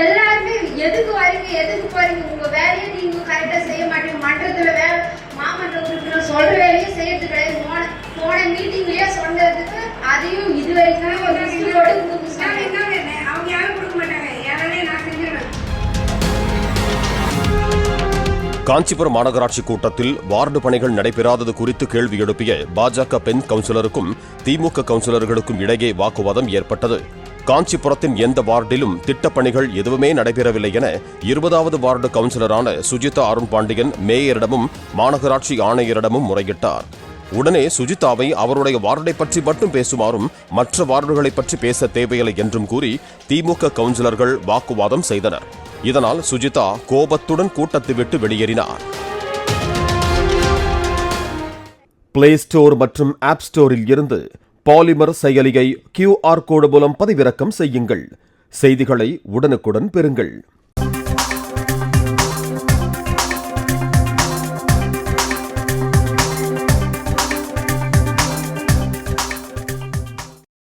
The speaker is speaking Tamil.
எல்லாருமே எதுக்கு வரீங்க எதுக்கு போறீங்க, உங்க வேலையை நீங்க கரெக்டா செய்ய மாட்டீங்க. மன்றத்துல மாமன்ற உறுப்பினர் சொல்ற வேலையை செய்யறது கிடையாது. போன மீட்டிங்லயே சொன்னதுக்கு அதையும் இது வரைக்கும் ஒரு அவங்க யாரும் கொடுக்க மாட்டாங்க. யாராலே நான் செஞ்சிருவேன். காஞ்சிபுரம் மாநகராட்சி கூட்டத்தில் வார்டு பணிகள் நடைபெறாதது குறித்து கேள்வி எழுப்பிய பாஜக பெண் கவுன்சிலருக்கும் திமுக கவுன்சிலர்களுக்கும் இடையே வாக்குவாதம் ஏற்பட்டது. காஞ்சிபுரத்தின் எந்த வார்டிலும் திட்டப்பணிகள் எதுவுமே நடைபெறவில்லை என 20வது வார்டு கவுன்சிலரான சுஜிதா அருண் பாண்டியன் மேயரிடமும் மாநகராட்சி ஆணையரிடமும் முறையிட்டார். உடனே சுஜிதாவை அவருடைய வார்டை பற்றி மட்டும் பேசுமாறும் மற்ற வார்டுகளை பற்றி பேச தேவையில்லை என்றும் கூறி திமுக கவுன்சிலர்கள் வாக்குவாதம் செய்தனர். இதனால் சுஜிதா கோபத்துடன் கூட்டத்தை விட்டு வெளியேறினார். பிளே ஸ்டோர் மற்றும் ஆப் ஸ்டோரில் இருந்து பாலிமர் செயலியை QR கோடு மூலம் பதிவிறக்கம் செய்யுங்கள். செய்திகளை உடனுக்குடன் பெறுங்கள்.